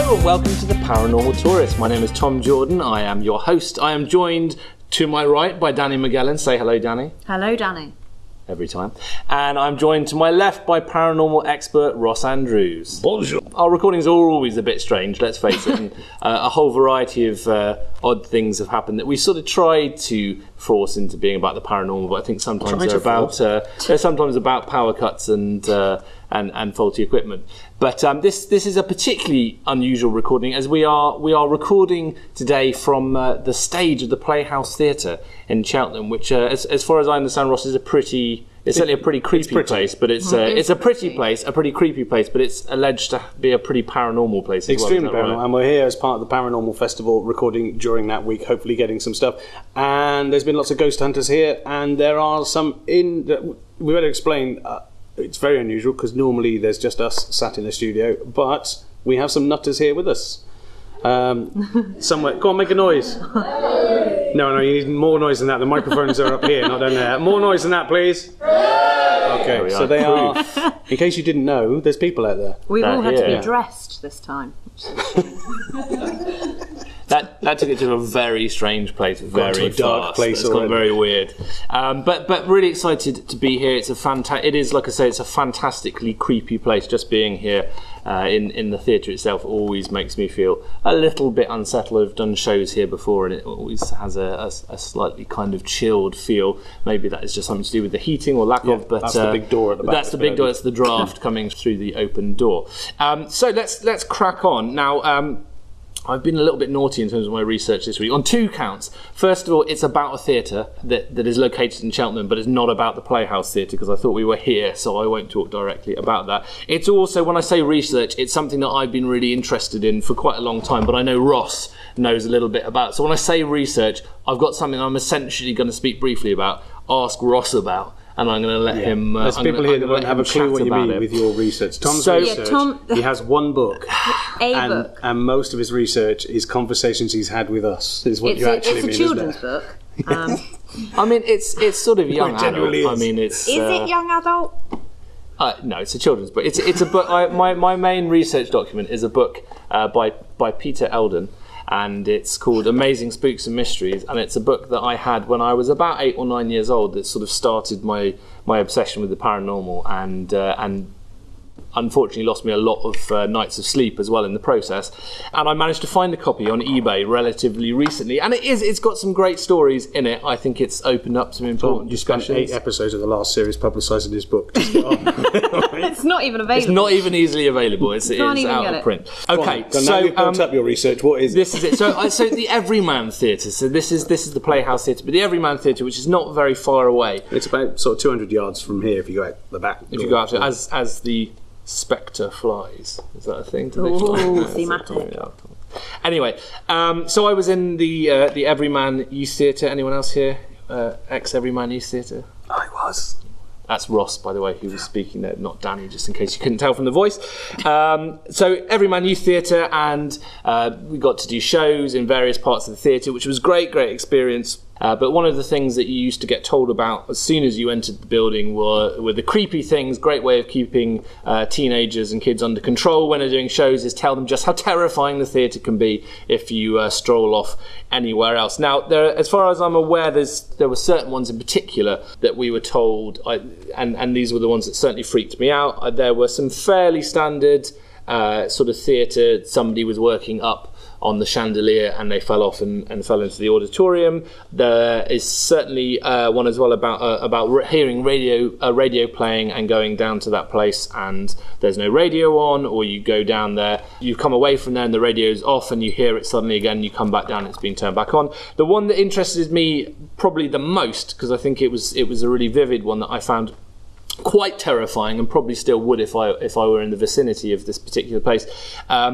Hello and welcome to the Paranormal Tourist. My name is Tom Jordan. I am your host. I am joined to my right by Danny Magellan. Say hello, Danny. Hello, Danny. Every time. And I'm joined to my left by paranormal expert Ross Andrews. Bonjour. Our recordings are always a bit strange, let's face it, and a whole variety of odd things have happened that we sort of tried to force into being about the paranormal, but I think sometimes they're sometimes about power cuts and faulty equipment. But this is a particularly unusual recording, as we are recording today from the stage of the Playhouse Theatre in Cheltenham, which, as far as I understand, Ross, is certainly a pretty creepy place, but it's a pretty place, a pretty creepy place, but it's alleged to be a pretty paranormal place as Extremely well. paranormal, right? And we're here as part of the Paranormal Festival, recording during that week, hopefully getting some stuff. And there's been lots of ghost hunters here, and there are some we better explain. It's very unusual because normally there's just us sat in the studio, but we have some nutters here with us. Somewhere. Go on, make a noise. No, you need more noise than that. The microphones are up here, not down there. More noise than that, please. Okay, so they are. In case you didn't know, there's people out there. We've all had to be dressed this time. That took it to a very strange place, very dark place. It's gone very weird. But really excited to be here. It is, like I say, it's a fantastically creepy place. Just being here in the theatre itself always makes me feel a little bit unsettled. I've done shows here before, and it always has a slightly kind of chilled feel. Maybe that is just something to do with the heating or lack of. But that's the big door at the back. That's the big door. It's the draft coming through the open door. So let's crack on now. I've been a little bit naughty in terms of my research this week on two counts. First of all, it's about a theatre that is located in Cheltenham, but it's not about the Playhouse Theatre because I thought we were here, so I won't talk directly about that. It's also, when I say research, it's something that I've been really interested in for quite a long time, but I know Ross knows a little bit about. So when I say research, I've got something I'm essentially going to speak briefly about, ask Ross about, and I'm going to let him. There's people here that won't have a clue what you mean with your research. Tom's research. He has one book, and most of his research is conversations he's had with us. Is what you actually mean? It's a children's book. I mean, it's sort of young adult. I mean, it's. Is it young adult? No, it's a children's book. It's a book. My main research document is a book by Peter Eldon. And it's called Amazing Spooks and Mysteries, and it's a book that I had when I was about 8 or 9 years old that sort of started my obsession with the paranormal, and unfortunately lost me a lot of nights of sleep as well in the process. And I managed to find a copy on eBay relatively recently, and it's got some great stories in it. I think it's opened up some important discussions. You spent 8 episodes of the last series publicising his book. It's not even available. It's not even easily available. It's out of print. Okay, so you've built up your research. What is this? Is it? So the Everyman Theatre. So this is the Playhouse Theatre, but the Everyman Theatre, which is not very far away. It's about sort of 200 yards from here if you go out the back. If you go out as the spectre flies. Is that a thing? Oh, thematic. Anyway, so I was in the Everyman Youth Theatre. Anyone else here? Ex-Everyman Youth Theatre? I was. That's Ross, by the way, who was speaking there, not Danny, just in case you couldn't tell from the voice. So Everyman Youth Theatre, and we got to do shows in various parts of the theatre, which was great experience. But one of the things that you used to get told about as soon as you entered the building were the creepy things. Great way of keeping teenagers and kids under control when they're doing shows is tell them just how terrifying the theatre can be if you stroll off anywhere else. Now, as far as I'm aware, there were certain ones in particular that we were told, and these were the ones that certainly freaked me out. There were some fairly standard sort of theatre. Somebody was working up on the chandelier and they fell off and fell into the auditorium. There is certainly one as well about hearing radio playing and going down to that place and there's no radio on, or you go down there, you come away from there and the radio's off and you hear it suddenly again, you come back down, it's been turned back on. The one that interested me probably the most, because I think it was a really vivid one that I found quite terrifying, and probably still would if I were in the vicinity of this particular place,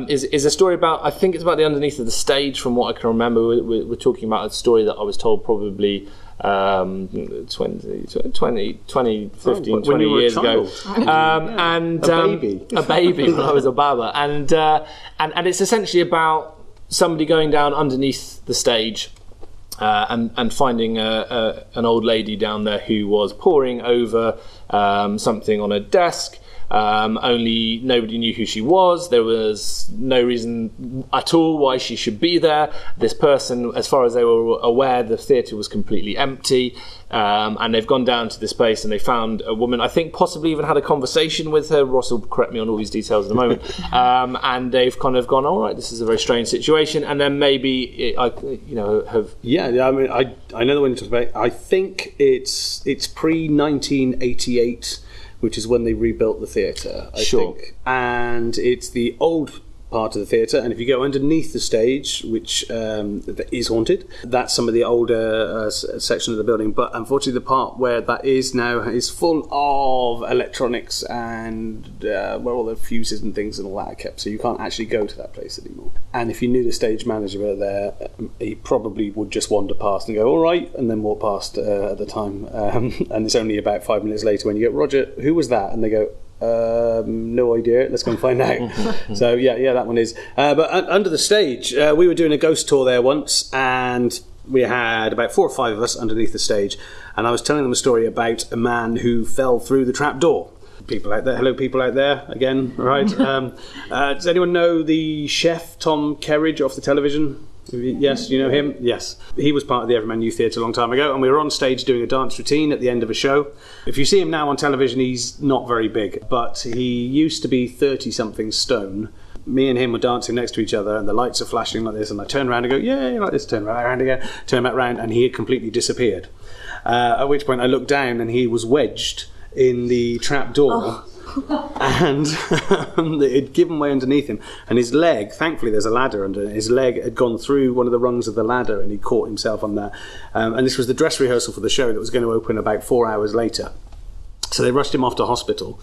is a story about, I think it's about the underneath of the stage from what I can remember. We're talking about a story that I was told probably 15, 20 years ago. A baby when I was a baba. And it's essentially about somebody going down underneath the stage and finding an old lady down there who was poring over something on a desk, only nobody knew who she was. There was no reason at all why she should be there. This person, as far as they were aware, the theatre was completely empty. And they've gone down to this place and they found a woman, I think possibly even had a conversation with her. Ross will correct me on all these details in a moment. And they've kind of gone, all right, this is a very strange situation. And then maybe, have... Yeah, I mean, I know the one you're talking about. I think it's pre-1988, which is when they rebuilt the theatre, I think. And it's the old part of the theatre, and if you go underneath the stage, which is haunted, that's some of the older section of the building, but unfortunately the part where that is now is full of electronics and where all the fuses and things and all that are kept, so you can't actually go to that place anymore. And if you knew the stage manager there, he probably would just wander past and go, all right, and then walk past at the time, and it's only about 5 minutes later when you go, Roger, who was that? And they go, no idea, let's go and find out. So yeah, that one is. But under the stage, we were doing a ghost tour there once, and we had about 4 or 5 of us underneath the stage, and I was telling them a story about a man who fell through the trap door. People out there, hello people out there again, right? Does anyone know the Chef Tom Kerridge off the television? Yes, you know him? Yes. He was part of the Everyman Youth Theatre a long time ago, and we were on stage doing a dance routine at the end of a show. If you see him now on television, he's not very big, but he used to be 30-something stone. Me and him were dancing next to each other, and the lights are flashing like this, and I turn around and go, yeah, like this, turn around again, turn back round, and he had completely disappeared. At which point I looked down, and he was wedged in the trap door. And it had given way underneath him, and his leg, thankfully there's a ladder under, his leg had gone through one of the rungs of the ladder and he caught himself on that, and this was the dress rehearsal for the show that was going to open about 4 hours later. So they rushed him off to hospital,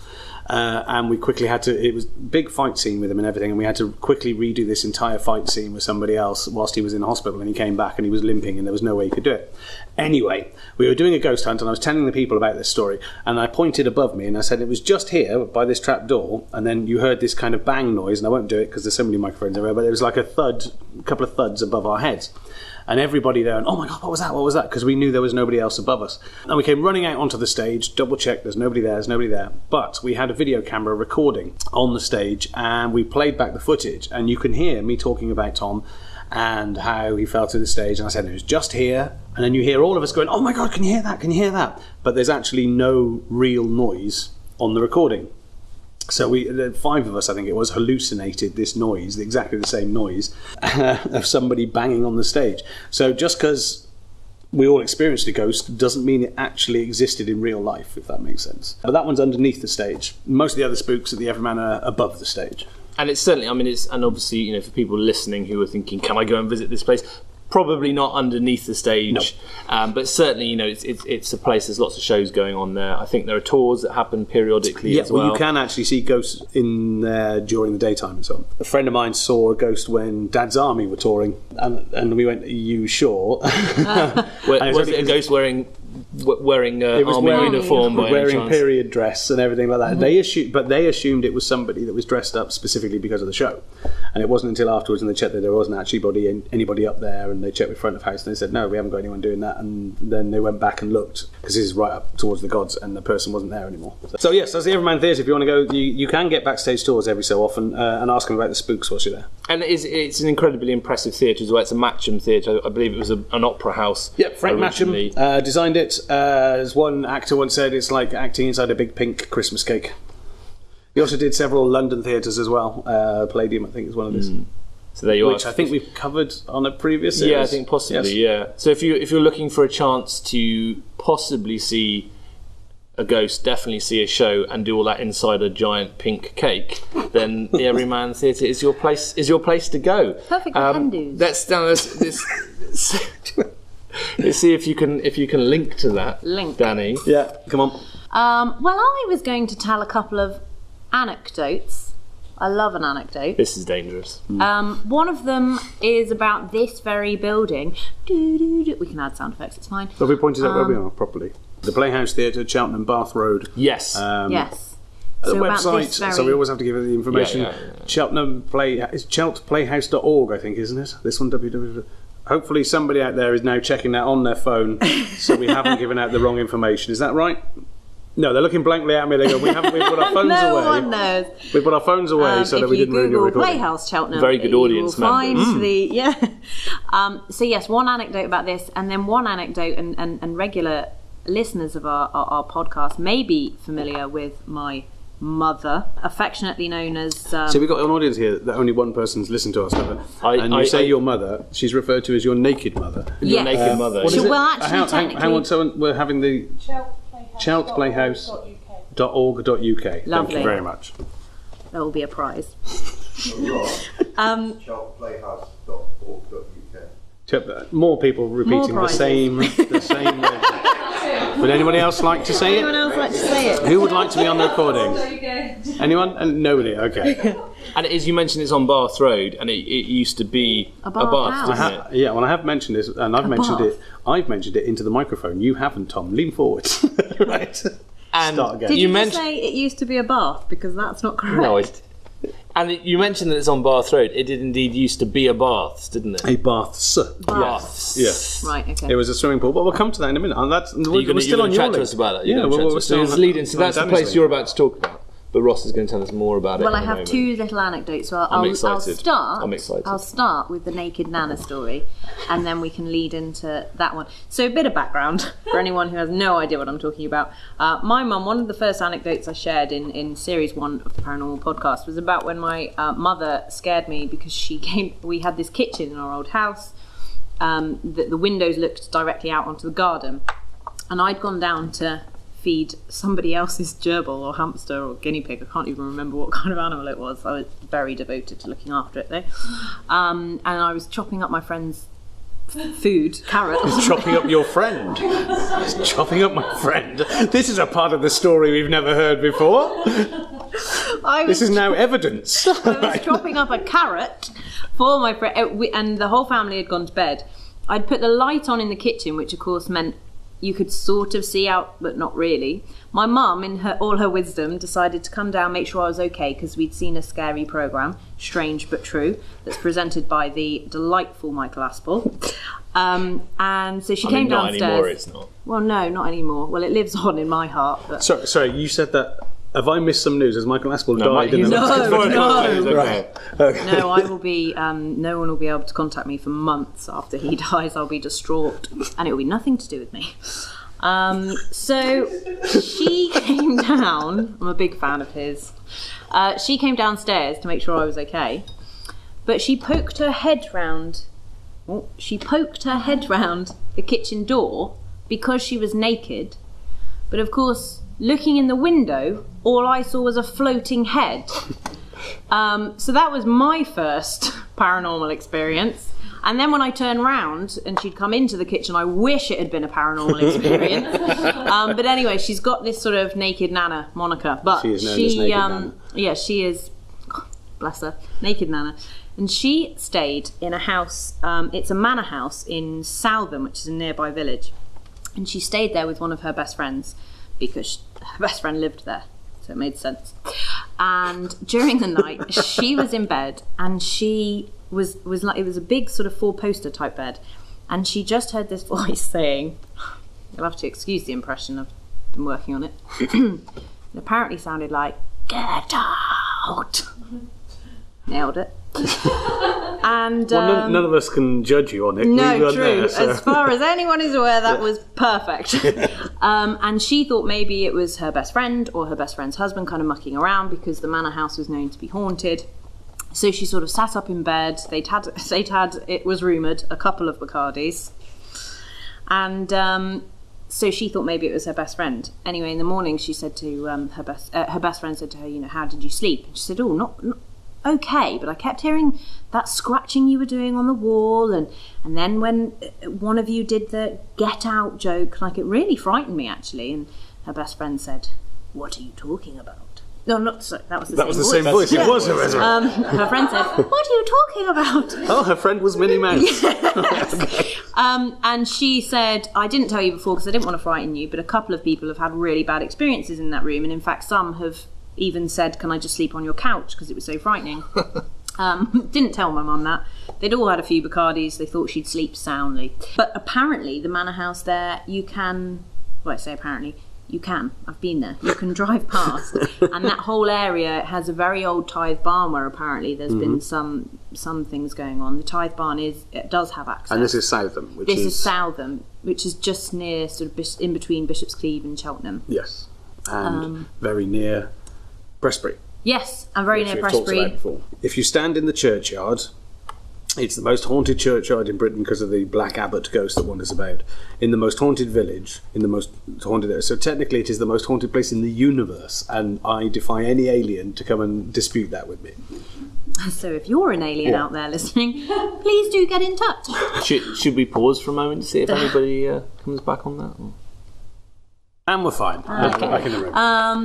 and we quickly had to, it was a big fight scene with him and everything, and we had to quickly redo this entire fight scene with somebody else whilst he was in hospital, and he came back and he was limping and there was no way he could do it. Anyway, we were doing a ghost hunt and I was telling the people about this story, and I pointed above me and I said it was just here by this trap door, and then you heard this kind of bang noise, and I won't do it because there's so many microphones everywhere, but there was like a thud, a couple of thuds above our heads. And everybody there, and oh my God, what was that? Because we knew there was nobody else above us. And we came running out onto the stage, double checked, there's nobody there. But we had a video camera recording on the stage, and we played back the footage, and you can hear me talking about Tom and how he fell through the stage, and I said it was just here, and then you hear all of us going, oh my God, can you hear that? But there's actually no real noise on the recording. So the 5 of us, I think it was, hallucinated this noise, exactly the same noise, of somebody banging on the stage. So just because we all experienced a ghost doesn't mean it actually existed in real life, if that makes sense. But that one's underneath the stage. Most of the other spooks at the Everyman are above the stage. And it's certainly, I mean, and obviously, for people listening who are thinking, can I go and visit this place? Probably not underneath the stage, no. But certainly, it's a place. There's lots of shows going on there. I think there are tours that happen periodically as well. You can actually see ghosts in there during the daytime and so on. A friend of mine saw a ghost when Dad's Army were touring, and we went, are you sure? Was it a ghost wearing army uniform, wearing period dress and everything like that? Mm-hmm. They assumed it was somebody that was dressed up specifically because of the show, and it wasn't until afterwards, and they checked that there wasn't actually anybody up there, and they checked with front of house, and they said no, we haven't got anyone doing that. And then they went back and looked, because this is right up towards the gods, and the person wasn't there anymore. So yes, that's the Everyman Theatre. If you want to go, you can get backstage tours every so often, and ask them about the spooks whilst you're there. And it's an incredibly impressive theatre as well. It's a Matcham theatre. I believe it was an opera house. Yep, Frank Matcham designed it. As one actor once said, it's like acting inside a big pink Christmas cake. He also did several London theatres as well. Palladium, I think, is one of his. So there you are. Which I think we've covered on a previous series. Yeah, I think possibly, yes. Yeah. So if you're looking for a chance to possibly see a ghost, definitely see a show, and do all that inside a giant pink cake, then the Everyman Theatre is your place to go. Perfect for Hindus. Let's see if you can link to that. Link, Danny. Yeah, come on. Well, I was going to tell a couple of anecdotes. I love an anecdote. This is dangerous. One of them is about this very building. We can add sound effects, it's fine. So we pointed out where we are properly. The Playhouse Theatre, Cheltenham, Bath Road. Yes. Yes. The website, so we always have to give it the information. Yeah. Cheltenham it's cheltplayhouse.org, I think, isn't it? This one, www. Hopefully somebody out there is now checking that on their phone, so we haven't given out the wrong information. Is that right? No, they're looking blankly at me. They go, we've put our phones no away. one knows. We put our phones away so that we didn't ruin your If you Google recording. Playhouse Cheltenham, Very good audience you will find members. So yes, one anecdote about this, and then one anecdote, and regular listeners of our podcast may be familiar with my mother, affectionately known as... So we've got an audience here that only one person's listened to us. And you I- say your mother, she's referred to as your naked mother. Your Yes. naked mother. What is it? Well, actually, hang technically- on, so we're having the cheltplayhouse.org.uk. Thank Lovely. you very much. There will be a prize. More people repeating More the same Would anybody else like to say Anyone it? else like to say it? Who would like to be on the recording? Anyone? Nobody. Okay. And as you mentioned, it's on Bath Road, and it used to be A a Bath bath, house. didn't it? Yeah, well, I have mentioned this, and I've mentioned bath. it. I've mentioned it into the microphone. You haven't, Tom. Lean forward. Right. And Start again. Did You you, just mentioned- say it used to be a bath? Because that's not correct. No, and you mentioned that it's on Bath Road. It did indeed used to be a bath, didn't it? A baths. Baths. Yes. Right, okay. It was a swimming pool, but we'll come to that in a minute. And that's, You're going to chat to us about that. Yeah, we're so still it's leading. So that's the Danny's place lead. you're about to talk about. But Ross is going to tell us more about it. Well, in I a have moment. two little anecdotes. So I'm I'll excited. start. I'm excited. I'll start with the naked Nana story, and then we can lead into that one. So a bit of background for anyone who has no idea what I'm talking about. My mum, one of the first anecdotes I shared in series 1 of the Paranormal Podcast was about when my mother scared me because she came. We had this kitchen in our old house. The windows looked directly out onto the garden, and I'd gone down to feed somebody else's gerbil or hamster or guinea pig. I can't even remember what kind of animal it was. I was very devoted to looking after it though. And I was chopping up my friend's food, carrots. Chopping up your friend. Chopping up my friend. This is a part of the story we've never heard before. This is now evidence. I was chopping up a carrot for my friend, and the whole family had gone to bed. I'd put the light on in the kitchen, which of course meant you could sort of see out, but not really. My mum, in all her wisdom, decided to come down, make sure I was okay, because we'd seen a scary programme, strange but true, that's presented by the delightful Michael Aspel. And so she came not downstairs. anymore, it's not. Well, no, not anymore. Well, it lives on in my heart. But... Sorry, you said that. Have I missed some news? Has Michael Aspel died? he's- No. Right. No, I will be. No one will be able to contact me for months after he dies. I'll be distraught, and it will be nothing to do with me. So she came down. I'm a big fan of his. She came downstairs to make sure I was okay, but she poked her head round. She poked her head round the kitchen door because she was naked. But of course, looking in the window, all I saw was a floating head. So that was my first paranormal experience. And then when I turned round and she'd come into the kitchen, I wish it had been a paranormal experience. But anyway, she's got this sort of naked Nana moniker. But She is known as Naked Nana. Yeah, she is, bless her, naked Nana. And she stayed in a house, it's a manor house in Southam, which is a nearby village. And she stayed there with one of her best friends because her best friend lived there. So it made sense. And during the night, she was in bed, and she was like, it was a big sort of 4-poster type bed, and she just heard this voice saying, you'll have to excuse the impression, I've been working on it. It apparently sounded like, get out. Nailed it. And Well, none of us can judge you on it. We no, weren't true. there, so. As far as anyone is aware, that was perfect. And she thought maybe it was her best friend or her best friend's husband kind of mucking around because the manor house was known to be haunted. So she sort of sat up in bed. They'd had it was rumoured, a couple of Bacardis. And so she thought maybe it was her best friend. Anyway, in the morning, she said to her best friend said to her, how did you sleep? And she said, not okay, but I kept hearing that scratching you were doing on the wall, and then when one of you did the get out joke, like it really frightened me actually. And her best friend said, what are you talking about? No, not so. That was the same Voice. Yeah. It was her. Her friend said, what are you talking about? Oh, her friend was Minnie Mouse. And she said, I didn't tell you before because I didn't want to frighten you, but a couple of people have had really bad experiences in that room, and in fact some have even said, can I just sleep on your couch because it was so frightening. Didn't tell my mum that. They'd all had a few Bacardis. They thought she'd sleep soundly. But apparently the manor house there, you can, well, I say apparently, You can. I've been there. You can drive past, and that whole area has a very old tithe barn where apparently there's been some things going on. The tithe barn does have access. And this is Southam, This is Southam, which is just near, sort of in between Bishop's Cleeve and Cheltenham. Yes, and very near Prestbury. Yes, and very near We've talked Prestbury. about before. If you stand in the churchyard, it's the most haunted churchyard in Britain because of the Black Abbot ghost that wanders about. In the most haunted village, in the most haunted area. So technically it is the most haunted place in the universe, and I defy any alien to come and dispute that with me. So if you're an alien out there listening, please do get in touch. Should we pause for a moment to see if anybody comes back on that? Or? And we're fine. Back in the room.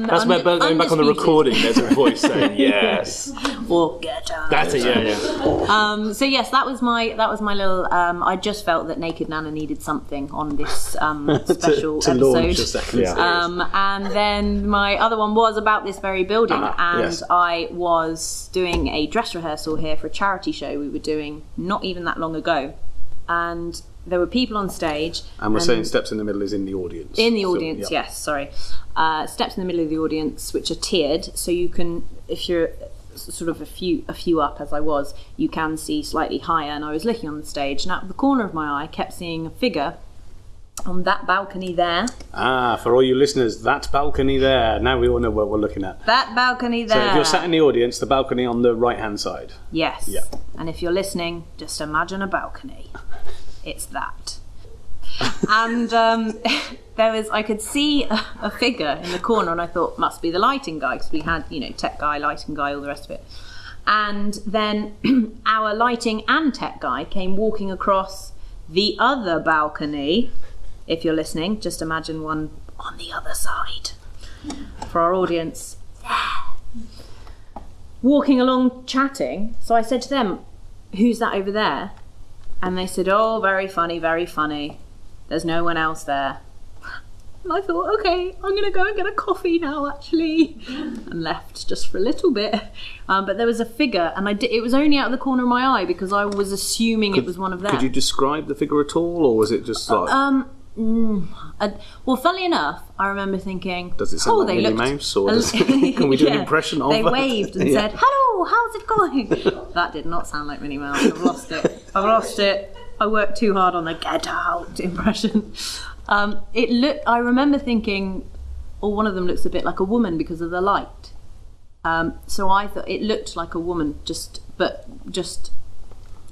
That's where going back on the recording. There's a voice saying yes. Or get out. That's it. Yeah. So yes, that was my little. I just felt that Naked Nana needed something on this special to episode. launch a second series. And then my other one was about this very building, and yes. I was doing a dress rehearsal here for a charity show we were doing not even that long ago, and there were people on stage. And we're saying steps in the middle is in the audience. In the audience, yes, sorry. Steps in the middle of the audience, which are tiered, so you can, if you're sort of a few up, as I was, you can see slightly higher, and I was looking on the stage, and out of the corner of my eye, kept seeing a figure on that balcony there. For all you listeners, that balcony there. Now we all know what we're looking at. That balcony there. So if you're sat in the audience, the balcony on the right-hand side. Yes. Yeah. And if you're listening, just imagine a balcony. It's that. And I could see a figure in the corner, and I thought, must be the lighting guy, because we had, tech guy, lighting guy, all the rest of it. And then our lighting and tech guy came walking across the other balcony. If you're listening, just imagine one on the other side. For our audience, there. Walking along, chatting. So I said to them, who's that over there? And they said, oh, very funny, very funny. There's no one else there. And I thought, okay, I'm going to go and get a coffee now, actually. And left just for a little bit. But there was a figure, and it was only out of the corner of my eye because I was assuming it was one of them. Could you describe the figure at all, or was it just like... well, funnily enough, I remember thinking, does it sound like Minnie Mouse, or can we do an impression of They that? waved and said, hello, how's it going? That did not sound like Minnie Mouse. I've lost it. I worked too hard on the get out impression. I remember thinking, one of them looks a bit like a woman because of the light. So I thought it looked like a woman, just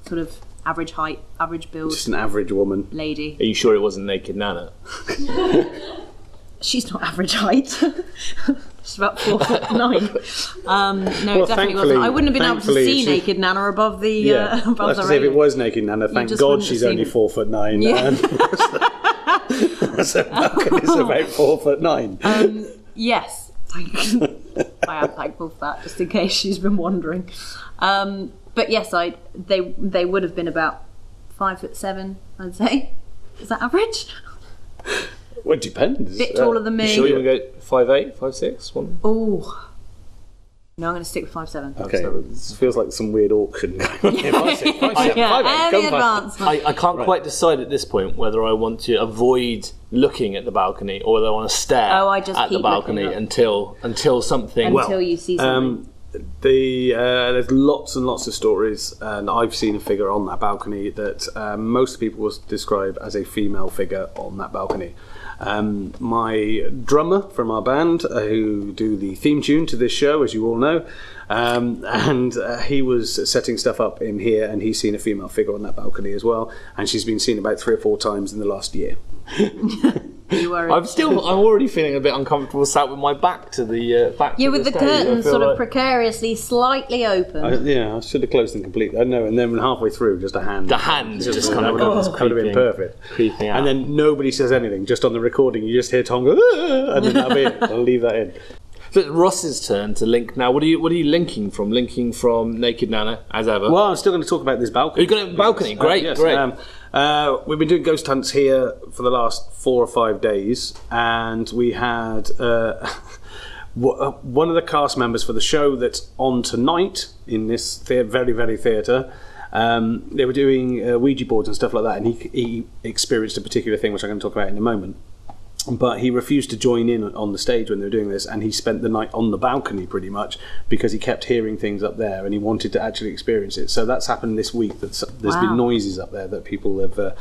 sort of average height, average build. Just an average woman. Lady. Are you sure it wasn't Naked Nana? She's not average height. She's about 4'9". No, it definitely wasn't. I wouldn't have been able to see Naked Nana above the above the railing. If it was Naked Nana, thank God she's only 4'9". Yeah. So balcony's about 4'9". Yes. I am thankful for that, just in case she's been wondering. But yes, they would have been about 5'7", I'd say. Is that average? Well, it depends. A bit taller than me. You sure you want to go 5'8", 5'6"? Oh. No, I'm going to stick with 5'7". Okay, it feels like some weird auction going on here. 5'6", 5'7", 5'8", I can't quite decide at this point whether I want to avoid looking at the balcony or whether I want to stare at the balcony until something... Until you see something. There's lots and lots of stories, and I've seen a figure on that balcony that most people will describe as a female figure on that balcony. My drummer from our band, who do the theme tune to this show, as you all know, and he was setting stuff up in here, and he's seen a female figure on that balcony as well, and she's been seen about 3 or 4 times in the last year. I'm already feeling a bit uncomfortable sat with my back to the with the curtains sort of precariously slightly open. I should have closed them completely. I know, and then halfway through, just a hand. The hand just kind of would have been perfect. Creeping out. And then nobody says anything. Just on the recording, you just hear Tom go, "Ah," and then that'll be it. I'll leave that in. So it's Ross's turn to link now. What are you linking from? Linking from Naked Nana, as ever? Well, I'm still going to talk about this balcony. Are you going to balcony? Great, yes. great. We've been doing ghost hunts here for the last 4 or 5 days, and we had one of the cast members for the show that's on tonight in this very, very theatre. They were doing Ouija boards and stuff like that, and he experienced a particular thing, which I'm going to talk about in a moment. But he refused to join in on the stage when they were doing this, and he spent the night on the balcony pretty much because he kept hearing things up there and he wanted to actually experience it. So that's happened this week. There's been noises up there that people have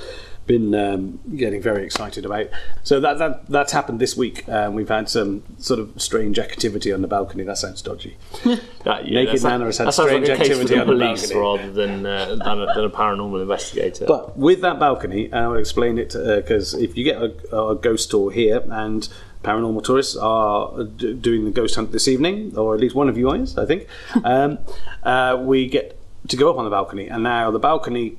been getting very excited about. So that's happened this week. We've had some sort of strange activity on the balcony. That sounds dodgy. Naked Nana has had strange activity on the balcony. Rather than a paranormal investigator. But with that balcony, I'll explain it because if you get a ghost tour here and paranormal tourists are doing the ghost hunt this evening, or at least one of you guys, I think, we get to go up on the balcony. And now the balcony...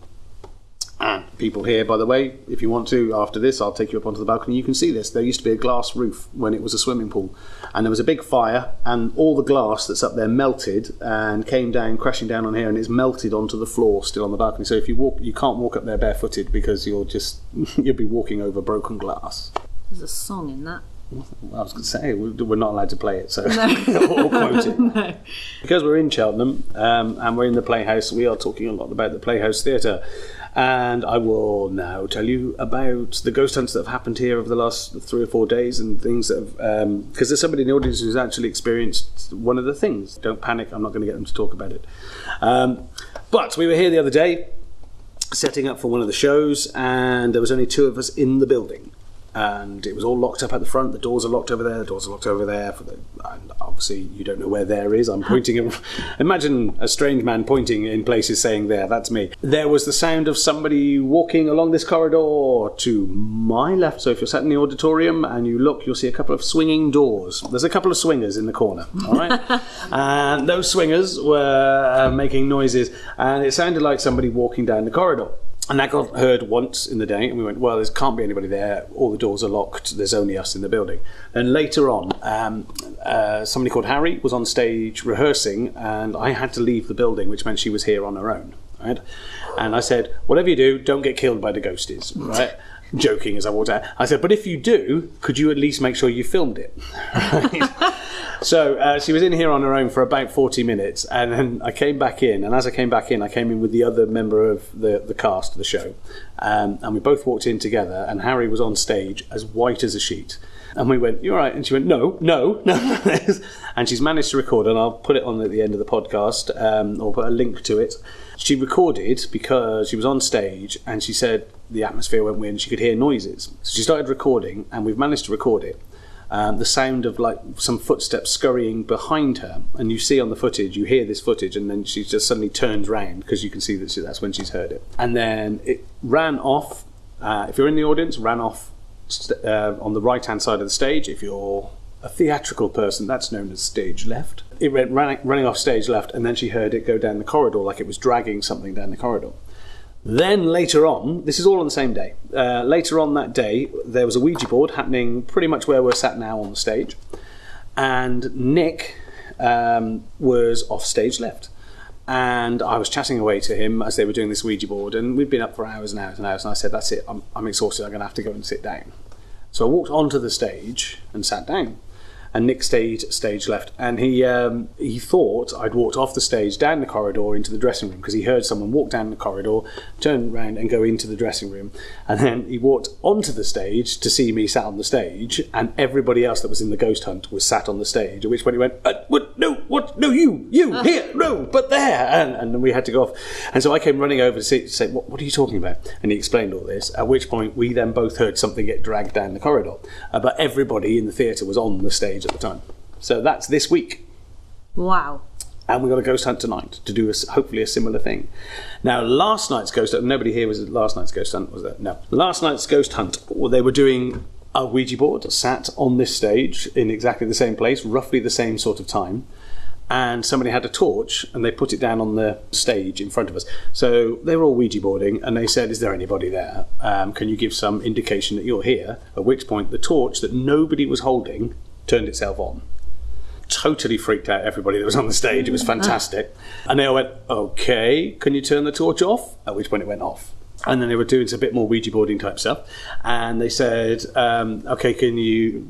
And people here, by the way, if you want to, after this, I'll take you up onto the balcony. You can see this. There used to be a glass roof when it was a swimming pool. And there was a big fire, and all the glass that's up there melted and came down, crashing down on here, and it's melted onto the floor still on the balcony. So if you walk, you can't walk up there barefooted because you'll be walking over broken glass. There's a song in that. I was going to say, we're not allowed to play it, so or quote it. No. Because we're in Cheltenham and we're in the Playhouse, we are talking a lot about the Playhouse Theatre. And I will now tell you about the ghost hunts that have happened here over the last 3 or 4 days and things that have... Because there's somebody in the audience who's actually experienced one of the things. Don't panic, I'm not going to get them to talk about it. But we were here the other day, setting up for one of the shows, and there was only 2 of us in the building. And it was all locked up at the front. The doors are locked over there. The doors are locked over there. And obviously, you don't know where there is. I'm pointing. Imagine a strange man pointing in places, saying there. That's me. There was the sound of somebody walking along this corridor to my left. So if you're sat in the auditorium and you look, you'll see a couple of swinging doors. There's a couple of swingers in the corner. All right, and those swingers were making noises, and it sounded like somebody walking down the corridor. And that got heard once in the day, and we went, well, there can't be anybody there, all the doors are locked, there's only us in the building. And later on, somebody called Harry was on stage rehearsing, and I had to leave the building, which meant she was here on her own, right? And I said, whatever you do, don't get killed by the ghosties, right? Joking as I walked out. I said, but if you do, could you at least make sure you filmed it? Right? So she was in here on her own for about 40 minutes, and then I came back in, and as I came back in, I came in with the other member of the cast of the show, and we both walked in together, and Harry was on stage as white as a sheet. And we went, you're right. And she went, no. And she's managed to record, and I'll put it on at the end of the podcast, or put a link to it. She recorded because she was on stage, and she said the atmosphere went weird and she could hear noises. So she started recording, and we've managed to record it. The sound of like some footsteps scurrying behind her, and you see on the footage, you hear this footage, and then she just suddenly turns round because you can see that that's when she's heard it. And then it ran off, if you're in the audience, ran off on the right hand side of the stage. If you're a theatrical person, that's known as stage left. It went running off stage left, and then she heard it go down the corridor like it was dragging something down the corridor. Then later on, this is all on the same day, later on that day, there was a Ouija board happening pretty much where we're sat now on the stage, and Nick was off stage left. And I was chatting away to him as they were doing this Ouija board, and we'd been up for hours and hours and hours, and I said, that's it, I'm exhausted, I'm going to have to go and sit down. So I walked onto the stage and sat down. And Nick stayed stage left, and he thought I'd walked off the stage down the corridor into the dressing room because he heard someone walk down the corridor, turn around and go into the dressing room, and then he walked onto the stage to see me sat on the stage, and everybody else that was in the ghost hunt was sat on the stage. At which point he went, no, you here, no, but there, and we had to go off. And so I came running over to say, what are you talking about? And he explained all this. At which point we then both heard something get dragged down the corridor, but everybody in the theatre was on the stage at the time. So that's this week. Wow. And we got a ghost hunt tonight to do hopefully a similar thing. Now, last night's ghost hunt, nobody here was at last night's ghost hunt, was there? No. Last night's ghost hunt, they were doing a Ouija board, sat on this stage in exactly the same place, roughly the same sort of time. And somebody had a torch and they put it down on the stage in front of us. So they were all Ouija boarding, and they said, is there anybody there? Can you give some indication that you're here? At which point the torch that nobody was holding turned itself on. Totally freaked out everybody that was on the stage. It was fantastic. And they all went, okay, can you turn the torch off? At which point it went off. And then they were doing some bit more Ouija boarding type stuff. And they said, okay, can you...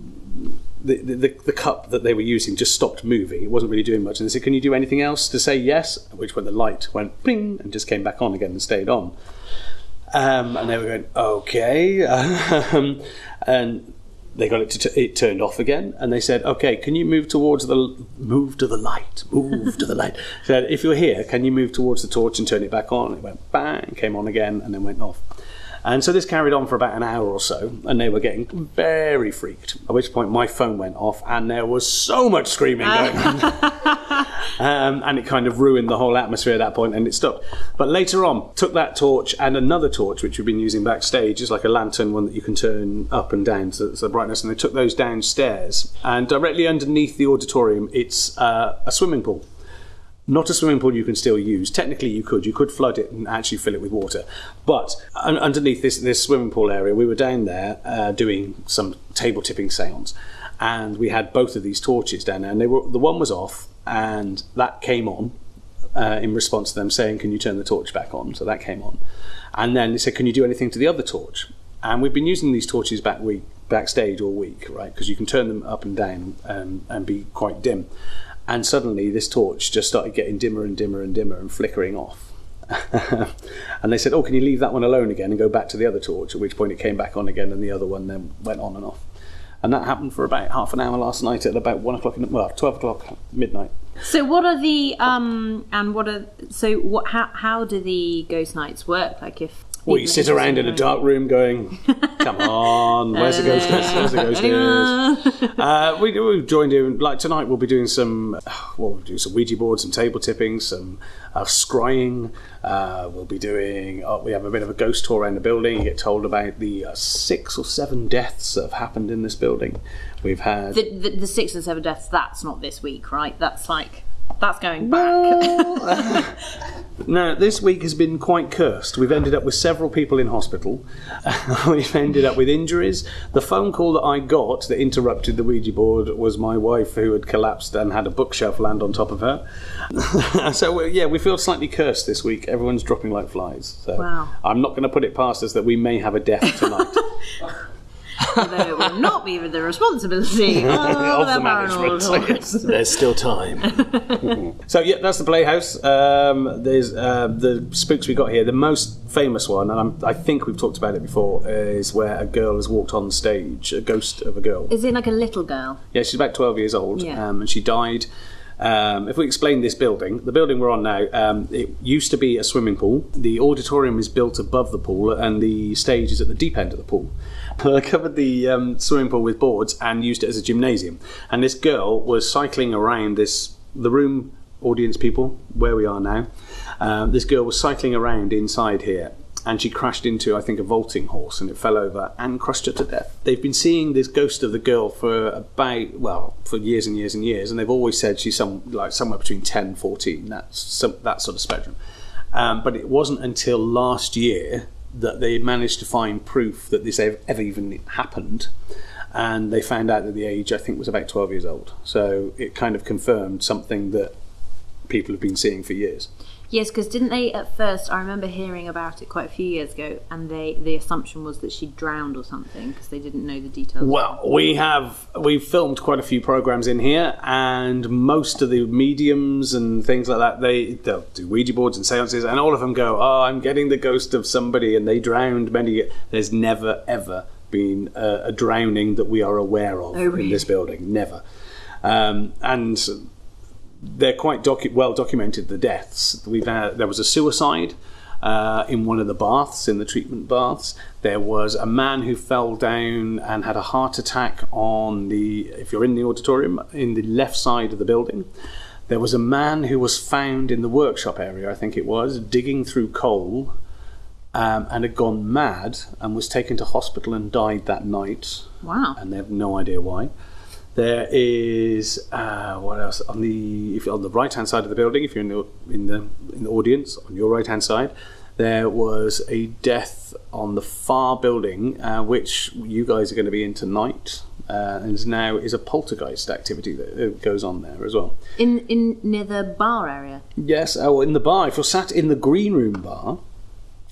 The cup that they were using just stopped moving. It wasn't really doing much. And they said, can you do anything else to say yes? At which point the light went ping and just came back on again and stayed on. And they were going, okay. And they got it turned off again, and they said, okay, can you move to the light. Said, if you're here, can you move towards the torch and turn it back on? It went bang, came on again, and then went off. And so this carried on for about an hour or so, and they were getting very freaked, at which point my phone went off, and there was so much screaming going on. And it kind of ruined the whole atmosphere at that point, and it stopped. But later on, took that torch and another torch, which we've been using backstage, is like a lantern one that you can turn up and down to the brightness, and they took those downstairs. And directly underneath the auditorium, it's a swimming pool. Not a swimming pool you can still use. Technically you could flood it and actually fill it with water. But underneath this swimming pool area, we were down there doing some table tipping seance, and we had both of these torches down there, and the one was off, and that came on in response to them saying, can you turn the torch back on? So that came on. And then they said, can you do anything to the other torch? And we've been using these torches backstage all week, right? Because you can turn them up and down and be quite dim. And suddenly this torch just started getting dimmer and dimmer and dimmer and flickering off. And they said, oh, can you leave that one alone again and go back to the other torch? At which point it came back on again, and the other one then went on and off. And that happened for about half an hour last night at about 1 o'clock, 12 o'clock midnight. So what are the how do the ghost nights work? Like if well, you sit around in a dark room going, come on, where's the ghost? Where's the ghost? We've joined in, like tonight we'll be doing some Ouija boards, some table tipping, some scrying. We'll be doing, we have a bit of a ghost tour around the building. You get told about the 6 or 7 deaths that have happened in this building. We've had... The 6 and 7 deaths, that's not this week, right? That's going back. No, this week has been quite cursed. We've ended up with several people in hospital. We've ended up with injuries. The phone call that I got that interrupted the Ouija board was my wife, who had collapsed and had a bookshelf land on top of her. So, we feel slightly cursed this week. Everyone's dropping like flies. So wow. I'm not going to put it past us that we may have a death tonight. Although it will not be with the responsibility of the management. So yes. There's still time. So that's the Playhouse. There's the spooks we got here. The most famous one, and I think we've talked about it before, is where a girl has walked on stage, a ghost of a girl. Is it like a little girl? Yeah, she's about 12 years old, yeah. And she died. If we explain this building, the building we're on now, it used to be a swimming pool. The auditorium is built above the pool, and the stage is at the deep end of the pool. I covered the swimming pool with boards and used it as a gymnasium. And this girl was cycling around the room, audience people, where we are now. This girl was cycling around inside here, and she crashed into, I think, a vaulting horse, and it fell over and crushed her to death. They've been seeing this ghost of the girl for years and years and years, and they've always said she's somewhere between 10 and 14, that sort of spectrum. But it wasn't until last year that they managed to find proof that this ever even happened, and they found out that the age, I think, was about 12 years old. So it kind of confirmed something that people have been seeing for years. Yes, because didn't they at first, I remember hearing about it quite a few years ago, and the assumption was that she drowned or something because they didn't know the details. Well, we've filmed quite a few programmes in here, and most of the mediums and things like that, they'll do Ouija boards and seances, and all of them go, oh, I'm getting the ghost of somebody, and they drowned many. There's never, ever been a drowning that we are aware of in this building. Never. And they're quite well documented, the deaths. There was a suicide in one of the baths, in the treatment baths. There was a man who fell down and had a heart attack if you're in the auditorium, in the left side of the building. There was a man who was found in the workshop area, I think it was, digging through coal, and had gone mad and was taken to hospital and died that night. Wow. And they have no idea why. There is what else on the right hand side of the building? If you're in the audience, on your right hand side, there was a death on the far building, which you guys are going to be in tonight. And now is a poltergeist activity that goes on there as well. In near the bar area. Yes, in the bar. If you're sat in the green room bar,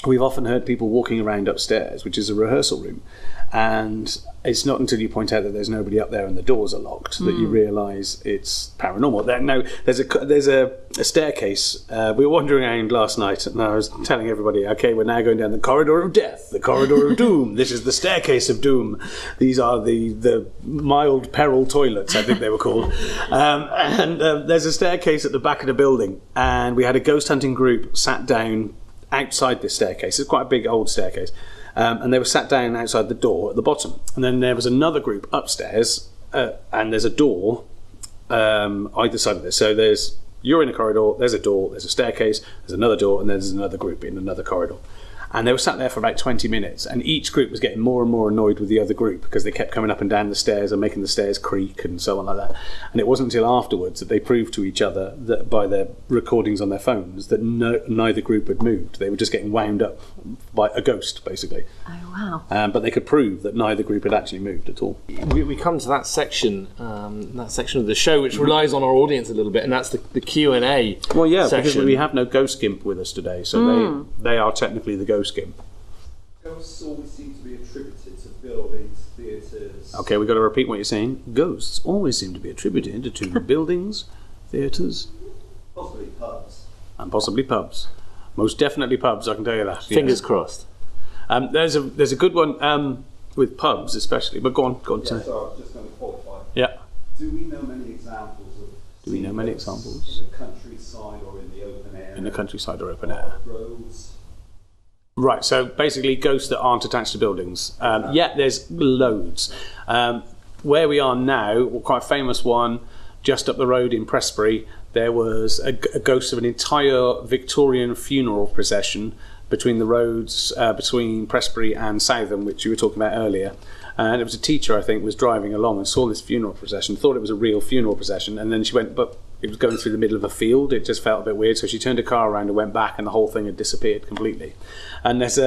we've often heard people walking around upstairs, which is a rehearsal room, and it's not until you point out that there's nobody up there and the doors are locked that you realise it's paranormal. Now, there's a staircase. We were wandering around last night, and I was telling everybody, okay, we're now going down the corridor of death, the corridor of doom. This is the staircase of doom. These are the mild peril toilets, I think they were called. There's a staircase at the back of the building, and we had a ghost hunting group sat down outside this staircase. It's quite a big old staircase. And they were sat down outside the door at the bottom. And then there was another group upstairs, and there's a door either side of this. So you're in a corridor, there's a door, there's a staircase, there's another door, and there's another group in another corridor. And they were sat there for about 20 minutes, and each group was getting more and more annoyed with the other group because they kept coming up and down the stairs and making the stairs creak and so on like that. And it wasn't until afterwards that they proved to each other, that by their recordings on their phones, that neither group had moved. They were just getting wound up by a ghost, basically. Oh, wow. But they could prove that neither group had actually moved at all. We come to that section of the show which relies on our audience a little bit, and that's the Q&A. Well, yeah, section. because we have no ghost gimp with us today, so they are technically the ghost gimp. Ghosts always seem to be attributed to buildings, theatres... Okay, we've got to repeat what you're saying. Ghosts always seem to be attributed to buildings, theatres... Possibly pubs. And possibly pubs. Most definitely pubs, I can tell you that. Fingers crossed. There's a good one with pubs especially, but go on. So I was just going to qualify. Yeah. Do we know many examples of... Do we know many ghosts examples? in the countryside or in the open air? In the countryside or open air. Roads? Right, so basically ghosts that aren't attached to buildings. There's loads. Where we are now, quite a famous one, just up the road in Prestbury, there was a ghost of an entire Victorian funeral procession between the roads between Prestbury and Southam, which you were talking about earlier. And it was a teacher, I think, was driving along and saw this funeral procession, thought it was a real funeral procession, and then she went, but it was going through the middle of a field. It just felt a bit weird, so she turned her car around and went back, and the whole thing had disappeared completely. And there's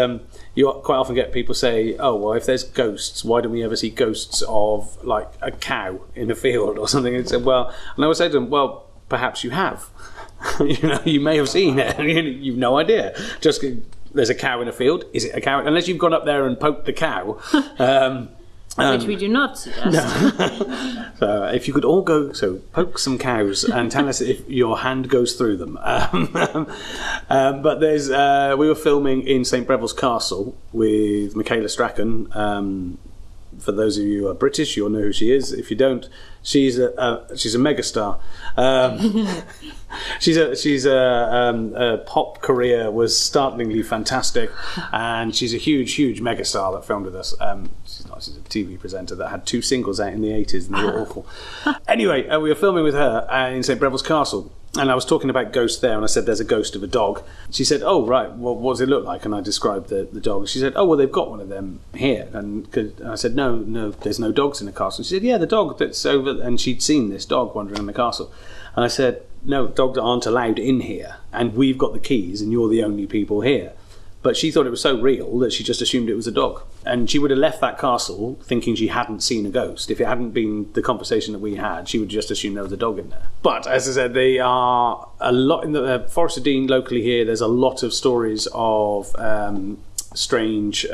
you quite often get people say, oh, well, if there's ghosts, why don't we ever see ghosts of, like, a cow in a field or something? And I would say to them, well, perhaps you have. You may have seen it, you've no idea. Just there's a cow in a field. Is it a cow? Unless you've gone up there and poked the cow. Which we do not suggest. No. So if you could all go, poke some cows and tell us if your hand goes through them. But we were filming in St Breville's Castle with Michaela Strachan. For those of you who are British, you'll know who she is. If you don't, she's a megastar. She's a pop career was startlingly fantastic, and she's a huge megastar that filmed with us. She's a TV presenter that had 2 singles out in the 80s, and they were awful. Anyway, we were filming with her in St Breville's Castle, and I was talking about ghosts there, and I said there's a ghost of a dog. She said, oh, right, well, what does it look like? And I described the dog. She said, oh, well, they've got one of them here. And I said, no, there's no dogs in the castle. She said, yeah, the dog that's over, and she'd seen this dog wandering in the castle. And I said, no, dogs aren't allowed in here, and we've got the keys, and you're the only people here. But she thought it was so real that she just assumed it was a dog. And she would have left that castle thinking she hadn't seen a ghost. If it hadn't been the conversation that we had, she would just assume there was a dog in there. But, as I said, they are a lot in the Forest of Dean locally here. There's a lot of stories of strange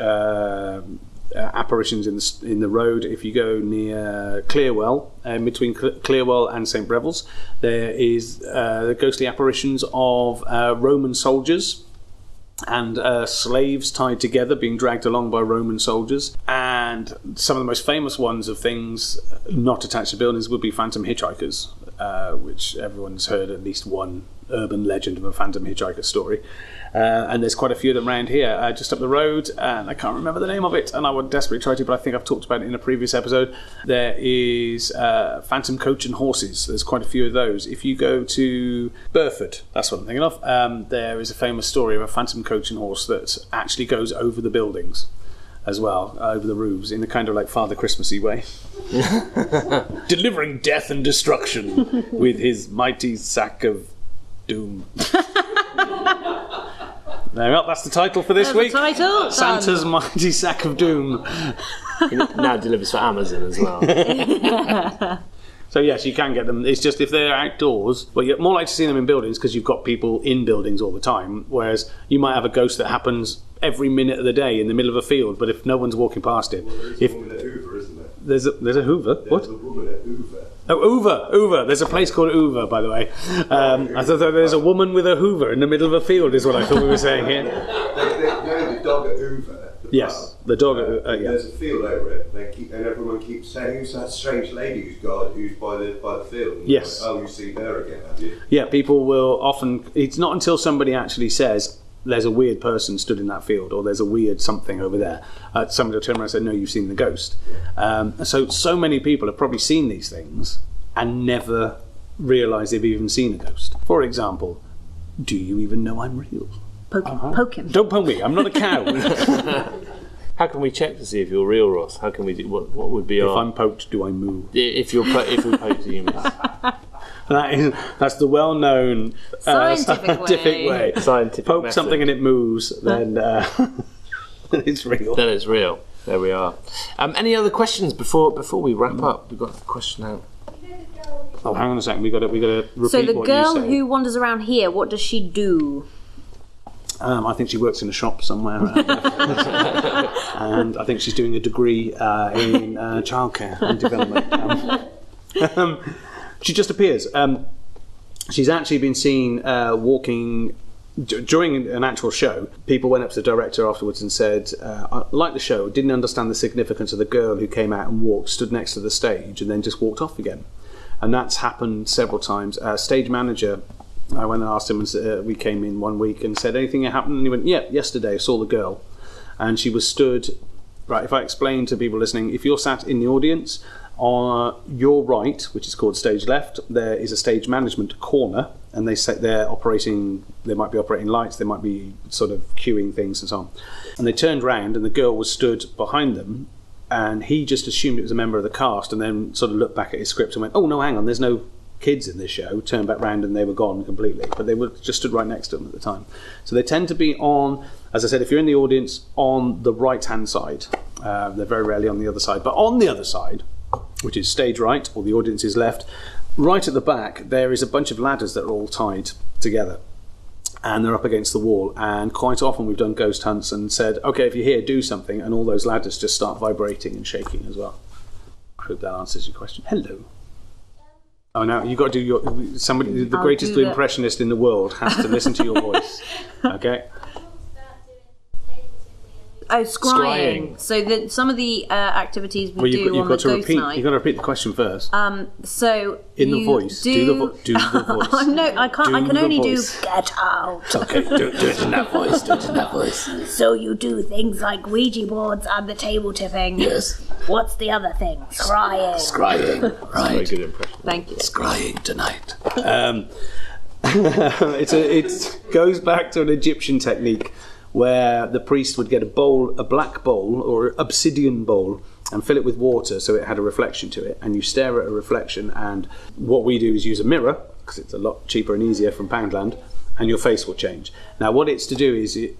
apparitions in the road. If you go near Clearwell, between Clearwell and St Breville's, there is the ghostly apparitions of Roman soldiers and slaves tied together being dragged along by Roman soldiers. And some of the most famous ones of things not attached to buildings would be phantom hitchhikers, which everyone's heard at least one urban legend of a phantom hitchhiker story. And there's quite a few of them around here, just up the road, and I can't remember the name of it, and I would desperately try to, but I think I've talked about it in a previous episode. There is phantom coach and horses. There's quite a few of those. If you go to Burford, that's what I'm thinking of, there is a famous story of a phantom coach and horse that actually goes over the buildings as well, over the roofs, in a kind of like Father Christmassy way. Delivering death and destruction with his mighty sack of doom. Well, that's the title for this week. Santa's Mighty Sack of Doom. Now delivers for Amazon as well. So yes, you can get them. It's just if they're outdoors, well, you're more likely to see them in buildings because you've got people in buildings all the time. Whereas you might have a ghost that happens every minute of the day in the middle of a field, but if no one's walking past it, Well, there's a woman at Hoover, isn't there? there's a Hoover. What? There's a woman at Hoover. Oh, Hoover. There's a place called Hoover, by the way. I thought there's a woman with a Hoover in the middle of a field, is what I thought we were saying here. The dog at Hoover. Yes, the dog. Yeah. There's a field over it, and everyone keeps saying, "Who's that strange lady who's by the field?" And Yes. like, oh, you've seen her again, have you? Yeah, people will often. It's not until somebody actually says there's a weird person stood in that field, or there's a weird something over there. Somebody will turn around and say, "No, you've seen the ghost." So many people have probably seen these things and never realised they've even seen a ghost. For example, do you even know I'm real? Poke him. Don't poke me. I'm not a cow. How can we check to see if you're real, Ross? How can we do? What would be If our? I'm poked, do I move? If we poke to you, That's the well-known Scientific way. scientific Poke method. something and it moves, then it's real. Then it's real. There we are. Any other questions before we wrap up? We've got a question out. Oh, hang on a second. We got to repeat So the what girl you say. who wanders around here, what does she do? I think she works in a shop somewhere, and I think she's doing a degree in childcare and development. She just appears. She's actually been seen walking during an actual show. People went up to the director afterwards and said, I liked the show, didn't understand the significance of the girl who came out and stood next to the stage and then just walked off again. And that's happened several times. Stage manager, I went and asked him, and we came in one week and said, anything happened? And he went, yeah, yesterday I saw the girl. And she was stood, right, if I explain to people listening, if you're sat in the audience, on your right, which is called stage left, there is a stage management corner, and they might be operating lights, they might be sort of queuing things and so on. And they turned round and the girl was stood behind them, and he just assumed it was a member of the cast, and then sort of looked back at his script and went, oh no, hang on, there's no kids in this show, turned back round and they were gone completely, but they were just stood right next to them at the time. So they tend to be on, as I said, if you're in the audience, on the right hand side. They're very rarely on the other side, but on the other side, which is stage right, or the audience is left, right at the back there is a bunch of ladders that are all tied together, and they're up against the wall, and quite often we've done ghost hunts and said, okay, if you're here, do something, and all those ladders just start vibrating and shaking as well. I hope that answers your question. Hello. Oh, now you've got to do somebody, the greatest impressionist in the world has to listen to your voice. Okay. Oh, scrying. So some of the activities we do on the ghost night. You've got to repeat the question first. So in the voice. Do the voice. No, I can't. I can only do get out. Okay, do it in that voice. Do it in that voice. So you do things like Ouija boards and the table tipping. Yes. What's the other thing? Scrying. Scrying. Right. Very good impression. Thank you. Scrying tonight. It goes back to an Egyptian technique where the priest would get a black bowl or obsidian bowl and fill it with water so it had a reflection to it, and you stare at a reflection, and what we do is use a mirror because it's a lot cheaper and easier from Poundland, and your face will change. Now what it's to do is you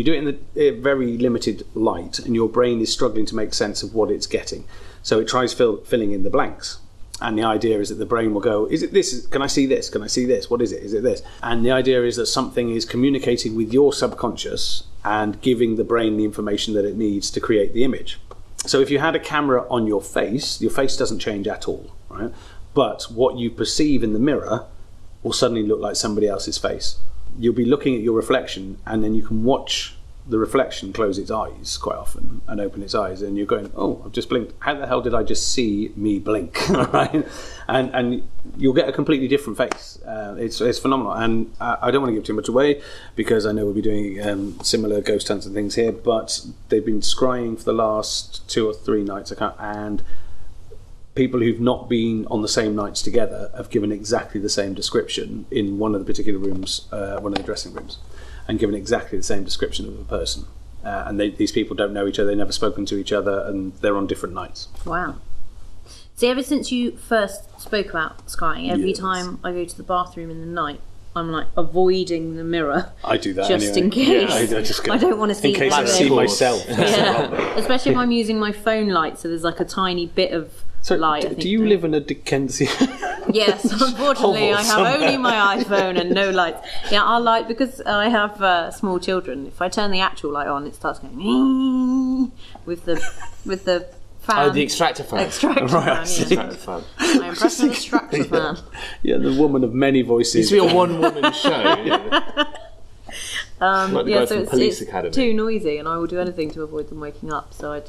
do it in a very limited light, and your brain is struggling to make sense of what it's getting, so it tries filling in the blanks. And the idea is that the brain will go, is it this? Can I see this? Can I see this? What is it? Is it this? And the idea is that something is communicating with your subconscious and giving the brain the information that it needs to create the image. So if you had a camera on your face doesn't change at all, right? But what you perceive in the mirror will suddenly look like somebody else's face. You'll be looking at your reflection, and then you can watch the reflection close its eyes quite often and open its eyes, and you're going, oh, I've just blinked. How the hell did I just see me blink? Right? And you'll get a completely different face. It's phenomenal, and I don't want to give too much away because I know we'll be doing similar ghost hunts and things here, but they've been scrying for the last 2 or 3 nights, and people who've not been on the same nights together have given exactly the same description in one of the particular rooms, one of the dressing rooms, and given exactly the same description of a person. And these people don't know each other, they've never spoken to each other, and they're on different nights. Wow. See, ever since you first spoke about scrying, every time I go to the bathroom in the night, I'm like avoiding the mirror. I do that just anyway. in case. Yeah, I don't want to see in case I see myself. Yeah. Especially if I'm using my phone light, so there's like a tiny bit of So, light. I think do you live in a Dickensian? Yes, unfortunately, hovel I have somewhere? only my iPhone and no lights. Yeah, our light, because I have small children. If I turn the actual light on, it starts going with the fan. Oh, the extractor fan. Extractor Right, I fan. see. Yeah. Extractor fan. My impression of extractor fan. Yeah, the woman of many It voices. used to be a one-woman show. Like the guy So from Police it's Academy. too noisy, and I will do anything to avoid them waking up. So I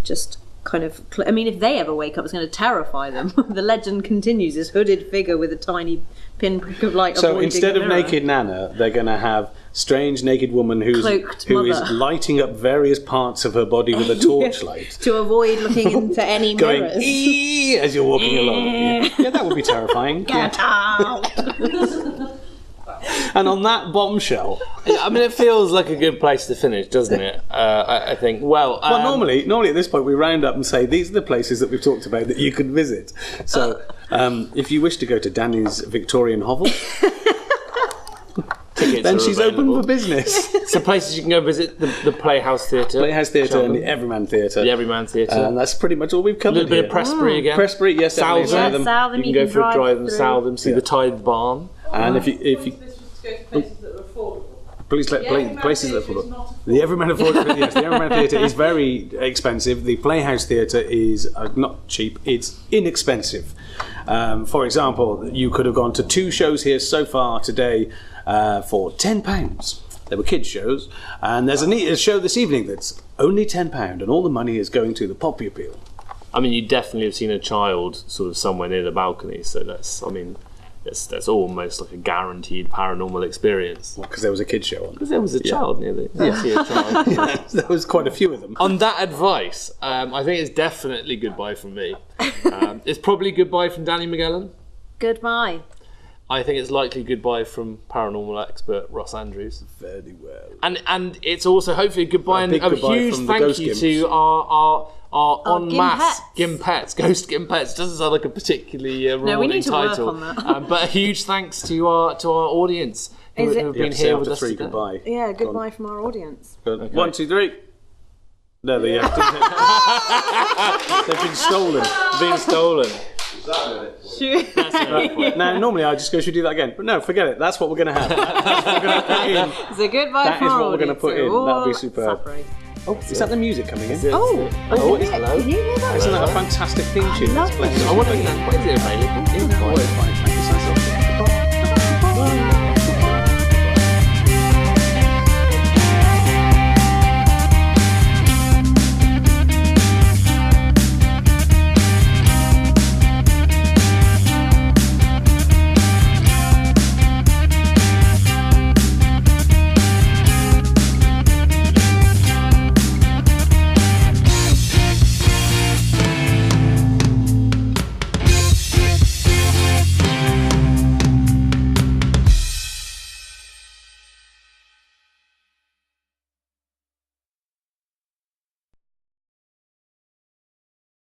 just kind of. I mean, if they ever wake up, it's going to terrify them. The legend continues: this hooded figure with a tiny pinprick of light. So avoiding instead a of mirror. naked Nana, they're going to have strange naked woman who Cloaked is mother. lighting up various parts of her body with a torchlight. to avoid looking into any Going mirrors. "Ee!" as you're walking along. Yeah, that would be terrifying. Get out! And on that bombshell, I mean, it feels like a good place to finish, doesn't it? I think. Well, normally at this point we round up and say these are the places that we've talked about that you could visit. So if you wish to go to Danny's Victorian hovel, tickets then are she's available. open for business. So places you can go visit: the Playhouse Theatre, Playhouse Theatre and the Cheltenham, Everyman Theatre. the Everyman Theatre, And that's pretty much all we've a covered little bit here. of Prestbury again. Prestbury, yes, definitely. Southam. Yeah, Southam, You can go for a drive in through. Southam, see the Tithe barn. And if you This was to go to places that were affordable. places that Theatre affordable. is not The Everyman Theatre, yes, the Everyman Theatre is very expensive. The Playhouse Theatre is not cheap; it's inexpensive. For example, you could have gone to 2 shows here so far today for £10. They were kids' shows, and there's a show this evening that's only £10, and all the money is going to the Poppy Appeal. I mean, you definitely have seen a child sort of somewhere near the balcony, so that's almost like a guaranteed paranormal experience. Because there was a kids' show on. Because there was a child near the. Yeah. See a child. There was quite a few of them. On that advice, I think it's definitely goodbye from me. It's probably goodbye from Danny Magellan. Goodbye. I think it's likely goodbye from paranormal expert Ross Andrews. Very well. And it's also hopefully a goodbye and big a goodbye huge from the thank ghost you gimps. to our en masse Gimpets. ghost gimpets. Doesn't sound like a particularly rewarding we need to work title. on that. But a huge thanks to our audience who Is it- have You have been to say here with after us 3 today. goodbye. Yeah, goodbye from our audience. Good. 1, 2, 3. No, they've been stolen. Being stolen. Now, normally I just go, should we do that again? But no, forget it. That's what we're going to have. That's what we're going to put in. So goodbye That from is our what we're gonna audience. put in. We're That'll be all superb. suffering. Oh, is that the music coming in? Oh, Oh, is it? hello. Can you hear that? Isn't that a fantastic theme tune? love That's playing? it. I wonder if that's available. Oh, it's fine. Thank you so much.